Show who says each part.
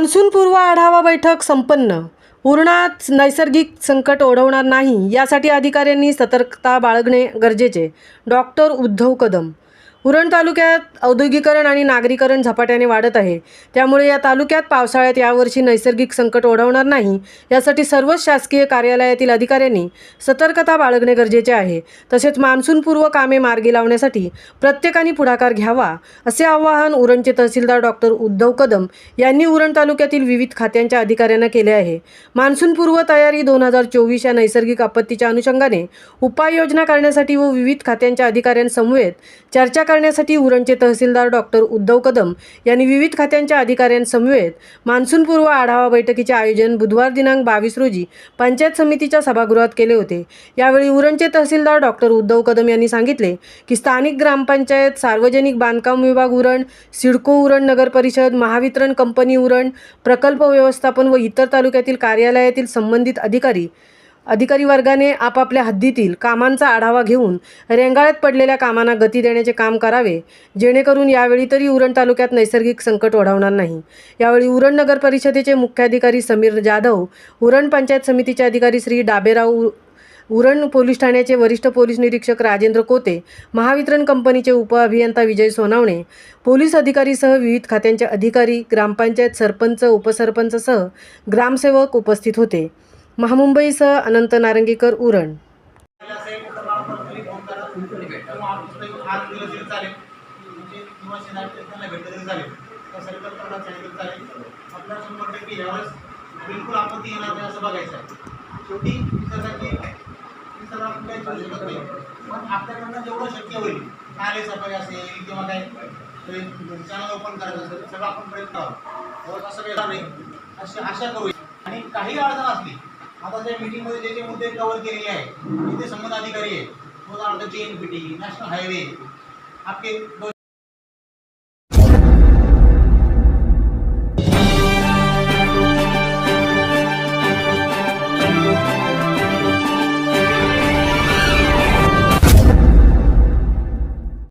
Speaker 1: मान्सूनपूर्व आढावा बैठक संपन्न. उरणात नैसर्गिक संकट ओढवणार नाही यासाठी अधिकाऱ्यांनी सतर्कता बाळगणे गरजेचे. डॉक्टर उद्धव कदम. उरण तालुक्यात औद्योगिकरण आणि नागरीकरण झपाट्याने वाढत आहे. त्यामुळे या तालुक्यात पावसाळ्यात यावर्षी नैसर्गिक संकट ओढवणार नाही यासाठी सर्वच शासकीय कार्यालयातील अधिकाऱ्यांनी सतर्कता बाळगणे गरजेचे आहे. तसेच मान्सूनपूर्व कामे मार्गी लावण्यासाठी प्रत्येकाने पुढाकार घ्यावा असे आवाहन उरणचे तहसीलदार डॉक्टर उद्धव कदम यांनी उरण तालुक्यातील विविध खात्यांच्या अधिकाऱ्यांना केले आहे. मान्सूनपूर्व तयारी 2024 या नैसर्गिक आपत्तीच्या अनुषंगाने उपाययोजना करण्यासाठी व विविध खात्यांच्या अधिकाऱ्यांसमवेत चर्चा करण्यासाठी उरणचे तहसीलदार डॉक्टर उद्धव कदम यांनी विविध खात्यांच्या अधिकाऱ्यांसमवेत मान्सूनपूर्व आढावा बैठकीचे आयोजन बुधवार दिनांक 22 रोजी पंचायत समितीच्या सभागृहात केले होते. यावेळी उरणचे तहसीलदार डॉक्टर उद्धव कदम यांनी सांगितले की स्थानिक ग्रामपंचायत, सार्वजनिक बांधकाम विभाग उरण, सिडको उरण नगर परिषद, महावितरण कंपनी उरण, प्रकल्प व्यवस्थापन व इतर तालुक्यातील कार्यालयातील संबंधित अधिकारी वर्गाने आपापल्या हद्दीतील कामांचा आढावा घेऊन रेंगाळत पडलेल्या कामांना गती देण्याचे काम करावे, जेणेकरून यावेळी तरी उरण तालुक्यात नैसर्गिक संकट ओढवणार नाही. यावेळी उरण नगर परिषदेचे मुख्याधिकारी समीर जाधव, उरण पंचायत समितीचे अधिकारी श्री डाबेराव, उरण पोलीस ठाण्याचे वरिष्ठ पोलीस निरीक्षक राजेंद्र कोते, महावितरण कंपनीचे उपअभियंता विजय सोनावणे, पोलीस अधिकारीसह विविध खात्यांचे अधिकारी, ग्रामपंचायत सरपंच, उपसरपंचसह ग्रामसेवक उपस्थित होते. महामुंबईसह अनंत नारंगीकर, उरण.
Speaker 2: बिलकुल आपत्ती येणार नाही असं बघायचं आहे. शेवटी पण आपल्याकडनं जेवढं शक्य होईल, नाले सफाई असेल किंवा काय चॅनल ओपन करायचं असेल, सगळं आपण प्रयत्न करावं. असं काही नाही अशी आशा करूया. आणि काही अडचण असली, आता त्या मीटिंगमध्ये जे मुद्दे कव्हर केलेले आहे, तिथे संबंध अधिकारी आहे, चेन फिटिंग, नॅशनल हायवे, आपके